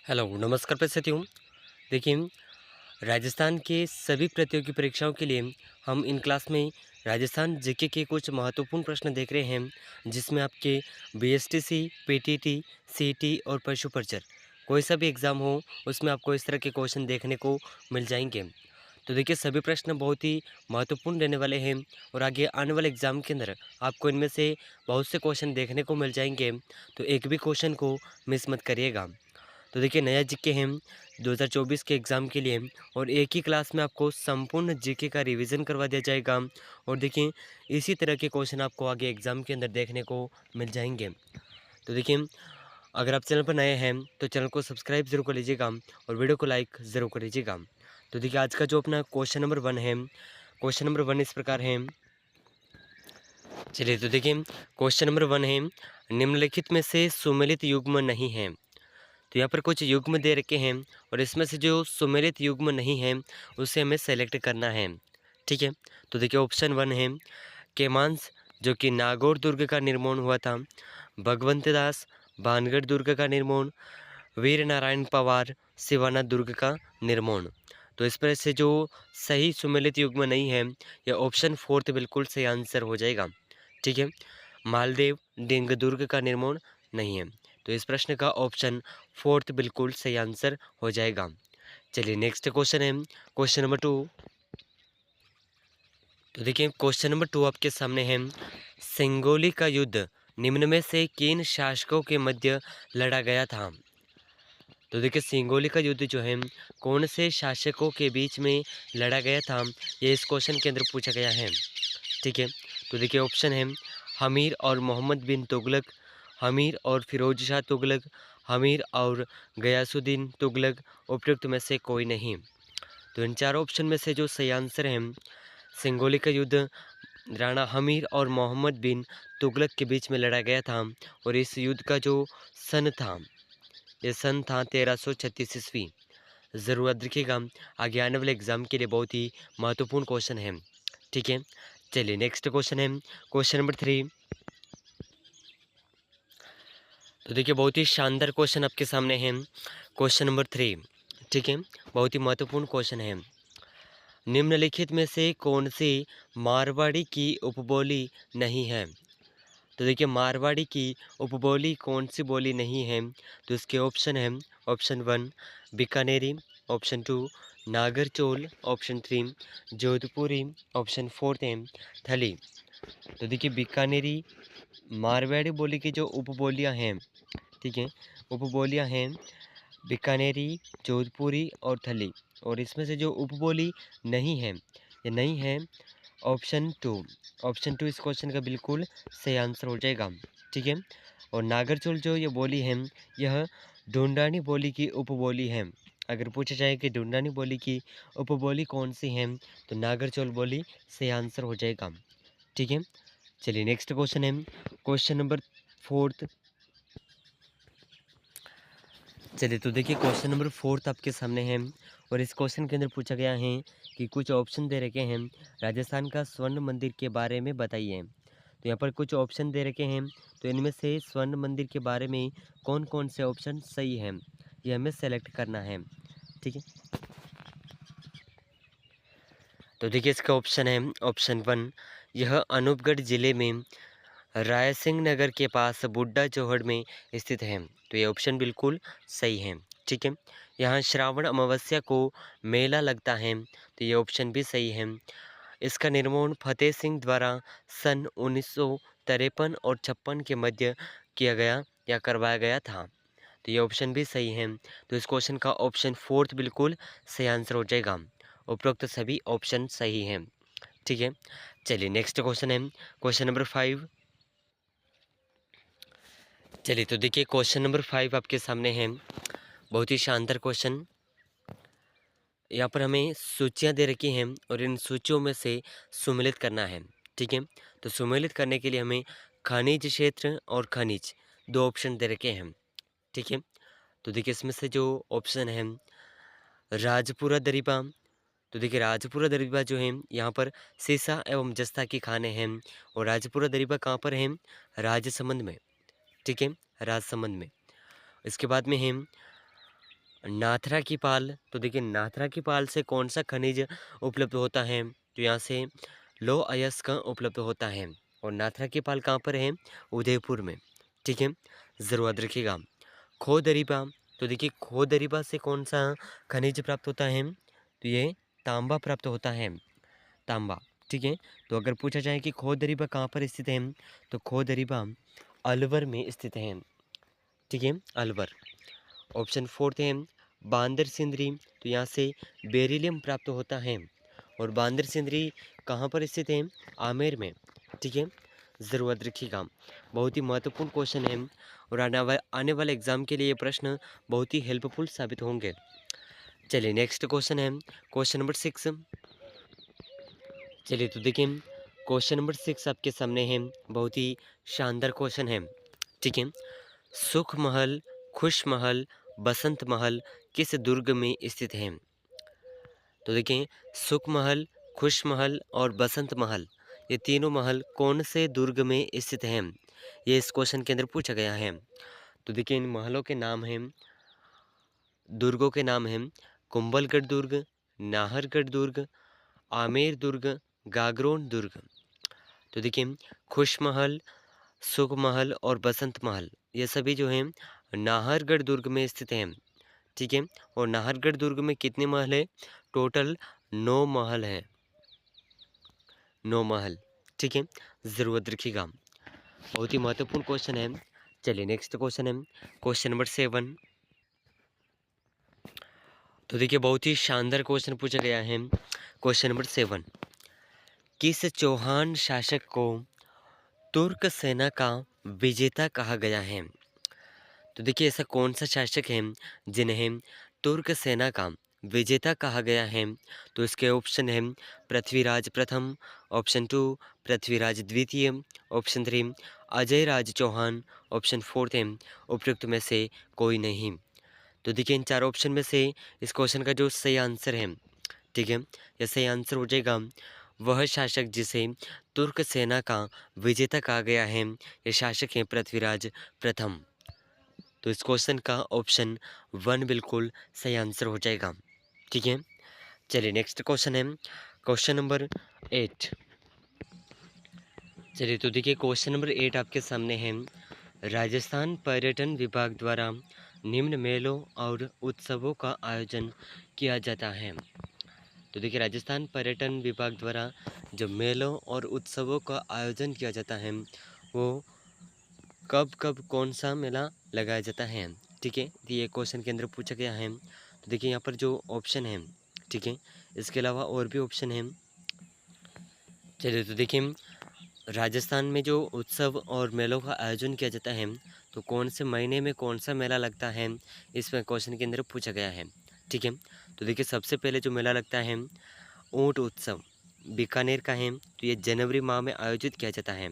Hello, नमस्कार साथियों। देखिए, राजस्थान के सभी प्रतियोगी परीक्षाओं के लिए हम इन क्लास में राजस्थान जीके के कुछ महत्वपूर्ण प्रश्न देख रहे हैं, जिसमें आपके बीएसटीसी, पीटीटी, सीईटी और पशु पर्चर कोई सा भी एग्ज़ाम हो, उसमें आपको इस तरह के क्वेश्चन देखने को मिल जाएंगे। तो देखिए, सभी प्रश्न बहुत ही महत्वपूर्ण रहने वाले हैं और आगे आने वाले एग्ज़ाम के अंदर आपको इनमें से बहुत से क्वेश्चन देखने को मिल जाएंगे, तो एक भी क्वेश्चन को मिस मत करिएगा। तो देखिए, नया जीके है 2024 के एग्ज़ाम के लिए और एक ही क्लास में आपको संपूर्ण जीके का रिवीजन करवा दिया जाएगा। और देखिए, इसी तरह के क्वेश्चन आपको आगे एग्ज़ाम के अंदर देखने को मिल जाएंगे। तो देखिए, अगर आप चैनल पर नए हैं तो चैनल को सब्सक्राइब ज़रूर कर लीजिएगा और वीडियो को लाइक ज़रूर कर लीजिएगा। तो देखिए, आज का जो अपना क्वेश्चन नंबर 1 है, क्वेश्चन नंबर 1 इस प्रकार है। चलिए, तो देखिए, क्वेश्चन नंबर 1 है, निम्नलिखित में से सुमेलित युग्म नहीं है। तो यहाँ पर कुछ युग्म दे रखे हैं और इसमें से जो सुमेलित युग्म नहीं है उसे हमें सेलेक्ट करना है। ठीक है, तो देखिए, ऑप्शन 1 है केमांस, जो कि नागौर दुर्ग का निर्माण हुआ था। भगवंत दास, भानगढ़ दुर्ग का निर्माण। वीर नारायण पवार, सिवाना दुर्ग का निर्माण। तो इस पर से जो सही सुमेलित युग्म नहीं है, यह ऑप्शन 4 बिल्कुल सही आंसर हो जाएगा। ठीक है, मालदेव डिंग दुर्ग का निर्माण नहीं है, तो इस प्रश्न का ऑप्शन 4 बिल्कुल सही आंसर हो जाएगा। चलिए, नेक्स्ट क्वेश्चन है क्वेश्चन नंबर 2। तो देखिए, क्वेश्चन नंबर 2 आपके सामने है, सिंगोली का युद्ध निम्न में से किन शासकों के मध्य लड़ा गया था। तो देखिए, सिंगोली का युद्ध जो है कौन से शासकों के बीच में लड़ा गया था, ये इस क्वेश्चन के अंदर पूछा गया है। ठीक है, तो देखिए, ऑप्शन है हमीर और मोहम्मद बिन तुगलक, हमीर और फिरोज शाह तुगलक, हमीर और गयासुद्दीन तुगलक, उपयुक्त में से कोई नहीं। तो इन चारों ऑप्शन में से जो सही आंसर है, सिंगोली का युद्ध राणा हमीर और मोहम्मद बिन तुगलक के बीच में लड़ा गया था और इस युद्ध का जो सन था, ये सन था 1336 ईस्वी। ज़रूर याद रखिएगा, आगे आने वाले एग्जाम के लिए बहुत ही महत्वपूर्ण क्वेश्चन है। ठीक है, चलिए, नेक्स्ट क्वेश्चन है क्वेश्चन नंबर 3। तो देखिए, बहुत ही शानदार क्वेश्चन आपके सामने है, क्वेश्चन नंबर 3। ठीक है, बहुत ही महत्वपूर्ण क्वेश्चन है। निम्नलिखित में से कौन सी मारवाड़ी की उपबोली नहीं है। तो देखिए, मारवाड़ी की उपबोली कौन सी बोली नहीं है, तो इसके ऑप्शन है, ऑप्शन 1 बीकानेरी, ऑप्शन 2 नागरचोल, ऑप्शन 3 जोधपुरी, ऑप्शन 4 है थली। तो देखिए, बीकानेरी मारवाड़ी बोली की जो उपबोलियां हैं, ठीक है, उपबोलियां हैं बीकानेरी, जोधपुरी और थली। और इसमें से जो उपबोली नहीं है, ये नहीं है ऑप्शन 2। ऑप्शन 2 इस क्वेश्चन का बिल्कुल सही आंसर हो जाएगा। ठीक है, और नागरचोल जो ये बोली है, यह ढूंढानी बोली की उपबोली है। अगर पूछा जाए कि ढूंढानी बोली की उपबोली कौन सी है, तो नागरचोल बोली सही आंसर हो जाएगा। ठीक है, चलिए, नेक्स्ट क्वेश्चन है क्वेश्चन नंबर 4। चलिए, तो देखिए, क्वेश्चन नंबर 4 आपके सामने है और इस क्वेश्चन के अंदर पूछा गया है कि कुछ ऑप्शन दे रखे हैं, राजस्थान का स्वर्ण मंदिर के बारे में बताइए। तो यहाँ पर कुछ ऑप्शन दे रखे हैं, तो इनमें से स्वर्ण मंदिर के बारे में कौन कौन से ऑप्शन सही हैं, ये हमें सेलेक्ट करना है। ठीक है, तो देखिए, इसका ऑप्शन है ऑप्शन 1, यह अनूपगढ़ जिले में रायसिंह नगर के पास बुड्ढा चौहड़ में स्थित है। तो ये ऑप्शन बिल्कुल सही है। ठीक है, यहाँ श्रावण अमावस्या को मेला लगता है, तो ये ऑप्शन भी सही है। इसका निर्माण फतेह सिंह द्वारा सन 1953 और 56 के मध्य किया गया या करवाया गया था। तो ये ऑप्शन भी सही है। तो इस क्वेश्चन का ऑप्शन 4 बिल्कुल सही आंसर हो जाएगा। उपरोक्त सभी ऑप्शन सही हैं। ठीक है, चलिए, नेक्स्ट क्वेश्चन है क्वेश्चन नंबर 5। चलिए, तो देखिए, क्वेश्चन नंबर 5 आपके सामने है, बहुत ही शानदार क्वेश्चन। यहाँ पर हमें सूचियाँ दे रखी हैं और इन सूचियों में से सुमेलित करना है। ठीक है, तो सुमेलित करने के लिए हमें खनिज क्षेत्र और खनिज दो ऑप्शन दे रखे हैं। ठीक है, तो देखिए, इसमें से जो ऑप्शन है राजपुरा दरिबा। तो देखिए, राजपुरा दरिबा जो है, यहाँ पर सीसा एवं जस्ता की खानें हैं और राजपुरा दरिबा कहाँ पर है, राजसमंद में। ठीक है, राजसमंद में। इसके बाद में है नाथरा की पाल, तो देखिए नाथरा की पाल से कौन सा खनिज उपलब्ध होता है? तो यहाँ से लौह अयस्क उपलब्ध होता है। और नाथरा की पाल कहाँ पर है? उदयपुर में। ठीक है, ज़रूर याद रखिएगा। खोदरीबा, तो देखिए खोदरीबा से कौन सा खनिज प्राप्त होता है? तो ये तांबा प्राप्त होता है, तांबा। ठीक है, तो अगर पूछा जाए कि खोदरीबा कहाँ पर स्थित है, तो खोदरीबा अलवर में स्थित है। ठीक है, अलवर। ऑप्शन फोर्थ है बांदर सिंदरी, तो यहाँ से बेरिलियम प्राप्त होता है। और बांदर सिंदरी कहाँ पर स्थित है? आमेर में। ठीक है, ज़रूर याद रखिएगा। बहुत ही महत्वपूर्ण क्वेश्चन है और आने वाले एग्जाम के लिए ये प्रश्न बहुत ही हेल्पफुल साबित होंगे। चलिए नेक्स्ट क्वेश्चन है क्वेश्चन नंबर 6। चलिए तो देखिए क्वेश्चन नंबर 6 आपके सामने है, बहुत ही शानदार क्वेश्चन है। ठीक है, सुख महल, खुश महल, बसंत महल किस दुर्ग में स्थित है? तो देखें सुख महल, खुश महल और बसंत महल, ये तीनों महल कौन से दुर्ग में स्थित हैं? ये इस क्वेश्चन के अंदर पूछा गया है। तो देखिए इन महलों के नाम हैं, दुर्गों के नाम हैं कुंभलगढ़ दुर्ग, नाहरगढ़ दुर्ग, आमेर दुर्ग, गागरोन दुर्ग। तो देखिए खुश महल, सुख महल और बसंत महल ये सभी जो हैं नाहरगढ़ दुर्ग में स्थित हैं। ठीक है, और नाहरगढ़ दुर्ग में कितने महल है? टोटल 9 महल हैं, 9 महल। ठीक है, ज़रूरत रखिएगा। बहुत ही महत्वपूर्ण क्वेश्चन है। चलिए नेक्स्ट क्वेश्चन है क्वेश्चन नंबर 7। तो देखिए बहुत ही शानदार क्वेश्चन पूछा गया है। क्वेश्चन नंबर 7, किस चौहान शासक को तुर्क सेना का विजेता कहा गया है? तो देखिए ऐसा कौन सा शासक है जिन्हें तुर्क सेना का विजेता कहा गया है? तो इसके ऑप्शन है पृथ्वीराज प्रथम, ऑप्शन 2 पृथ्वीराज द्वितीय, ऑप्शन 3 अजय राज चौहान, ऑप्शन 4 है उपयुक्त में से कोई नहीं। तो देखिए इन चार ऑप्शन में से इस क्वेश्चन का जो सही आंसर है, ठीक है, यह सही आंसर हो जाएगा वह शासक जिसे तुर्क सेना का विजेता कहा गया है, ये शासक हैं पृथ्वीराज प्रथम। तो इस क्वेश्चन का ऑप्शन 1 बिल्कुल सही आंसर हो जाएगा। ठीक है, चलिए नेक्स्ट क्वेश्चन है क्वेश्चन नंबर 8। चलिए तो देखिए क्वेश्चन नंबर 8 आपके सामने है, राजस्थान पर्यटन विभाग द्वारा निम्न मेलों और उत्सवों का आयोजन किया जाता है। तो देखिए राजस्थान पर्यटन विभाग द्वारा जो मेलों और उत्सवों का आयोजन किया जाता है वो कब कब कौन सा मेला लगाया जाता है? ठीक है, तो ये क्वेश्चन के अंदर पूछा गया है। तो देखिए यहाँ पर जो ऑप्शन है, ठीक है, इसके अलावा और भी ऑप्शन है। चलिए तो देखिए राजस्थान में जो उत्सव और मेलों का आयोजन किया जाता है तो कौन से महीने में कौन सा मेला लगता है, इसमें क्वेश्चन के अंदर पूछा गया है। ठीक है, तो देखिए सबसे पहले जो मेला लगता है ऊंट उत्सव बीकानेर का है, तो ये जनवरी माह में आयोजित किया जाता है।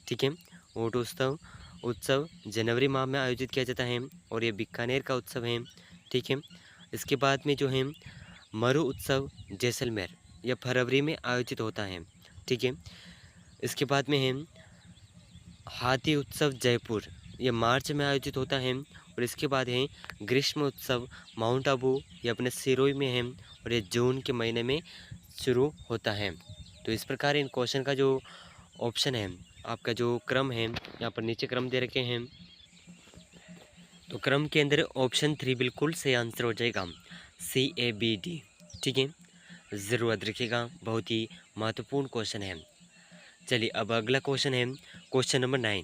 ठीक है, ऊंट उत्सव उत्सव जनवरी माह में आयोजित किया जाता है और ये बीकानेर का उत्सव है। ठीक है, इसके बाद में जो है मरु उत्सव जैसलमेर, यह फरवरी में आयोजित होता है। ठीक है, इसके बाद में है हाथी उत्सव जयपुर, ये मार्च में आयोजित होता है। और इसके बाद है ग्रीष्म उत्सव माउंट आबू, ये अपने सिरोही में है और ये जून के महीने में शुरू होता है। तो इस प्रकार इन क्वेश्चन का जो ऑप्शन है, आपका जो क्रम है यहाँ पर नीचे क्रम दे रखे हैं, तो क्रम के अंदर ऑप्शन 3 बिल्कुल सही आंसर हो जाएगा, CABD। ठीक है, ज़रूर याद रखिएगा, बहुत ही महत्वपूर्ण क्वेश्चन है। चलिए अब अगला क्वेश्चन है क्वेश्चन नंबर 9।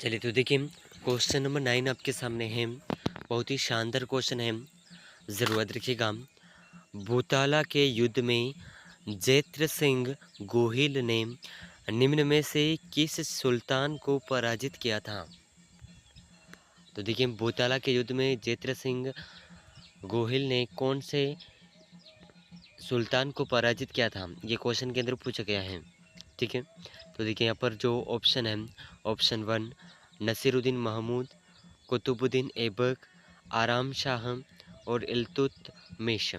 चलिए तो देखिए क्वेश्चन नंबर 9 आपके सामने है, बहुत ही शानदार क्वेश्चन है, ज़रूर याद रखिएगा। भूताला के युद्ध में जैत्र सिंह गोहिल ने निम्न में से किस सुल्तान को पराजित किया था? तो देखिए भूताला के युद्ध में जैत्र सिंह गोहिल ने कौन से सुल्तान को पराजित किया था, ये क्वेश्चन के अंदर पूछा गया है। ठीक है, तो देखिए यहाँ पर जो ऑप्शन है, ऑप्शन 1 नसीरुद्दीन महमूद, कुतुबुद्दीन ऐबक, आराम शाह और इल्तुतमिश।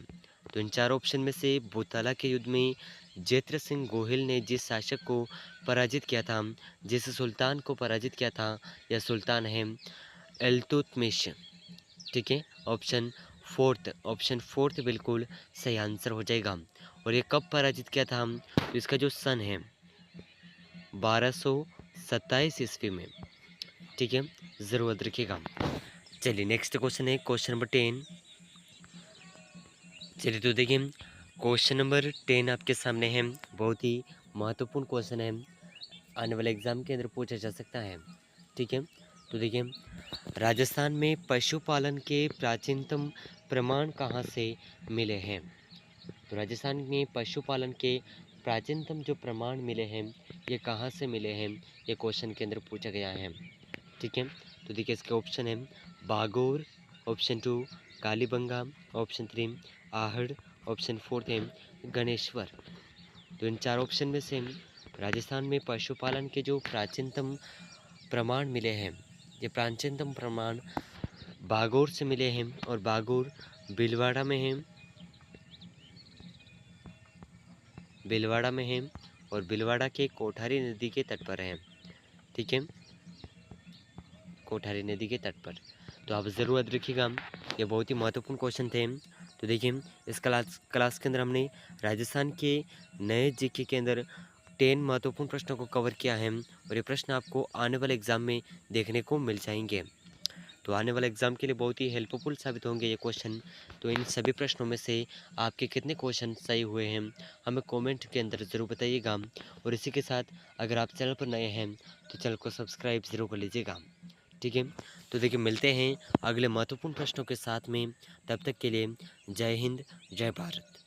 तो इन चार ऑप्शन में से भूताला के युद्ध में जैत्र सिंह गोहिल ने जिस शासक को पराजित किया था, जिस सुल्तान को पराजित किया था, यह सुल्तान है इल्तुतमिश। ठीक है, ऑप्शन फोर्थ बिल्कुल सही आंसर हो जाएगा। और ये कब पराजित किया था? तो इसका जो सन है 1227 ईस्वी में। ठीक है, ज़रूर याद रखिएगा। चलिए नेक्स्ट क्वेश्चन है क्वेश्चन नंबर 10। चलिए तो देखिए क्वेश्चन नंबर 10 आपके सामने है। बहुत ही महत्वपूर्ण क्वेश्चन है, आने वाले एग्जाम के अंदर पूछा जा सकता है। ठीक है, तो देखिए राजस्थान में पशुपालन के प्राचीनतम प्रमाण कहाँ से मिले हैं? तो राजस्थान में पशुपालन के प्राचीनतम जो प्रमाण मिले हैं ये कहाँ से मिले हैं, ये क्वेश्चन के अंदर पूछा गया है। ठीक है, तो देखिए इसके ऑप्शन है Bagor, option 2 Kalibangan, option 3 Ahar, option 4 है गणेश्वर। तो इन चार ऑप्शन में से राजस्थान में पशुपालन के जो प्राचीनतम प्रमाण मिले हैं, ये प्राचीनतम प्रमाण बागोर से मिले हैं और बागोर भीलवाड़ा में है। भीलवाड़ा में है और भीलवाड़ा के कोठारी नदी के तट पर है। ठीक है, कोठारी नदी के तट पर। तो आप ज़रूर याद रखिएगा, ये बहुत ही महत्वपूर्ण क्वेश्चन थे। तो देखिए इस क्लास के अंदर हमने राजस्थान के नए जीके के अंदर 10 महत्वपूर्ण प्रश्नों को कवर किया है और ये प्रश्न आपको आने वाले एग्ज़ाम में देखने को मिल जाएंगे। तो आने वाले एग्ज़ाम के लिए बहुत ही हेल्पफुल साबित होंगे ये क्वेश्चन। तो इन सभी प्रश्नों में से आपके कितने क्वेश्चन सही हुए हैं हमें कमेंट के अंदर ज़रूर बताइएगा। और इसी के साथ अगर आप चैनल पर नए हैं तो चैनल को सब्सक्राइब ज़रूर कर लीजिएगा। ठीक है, तो देखिए मिलते हैं अगले महत्वपूर्ण प्रश्नों के साथ में। तब तक के लिए जय हिंद, जय भारत।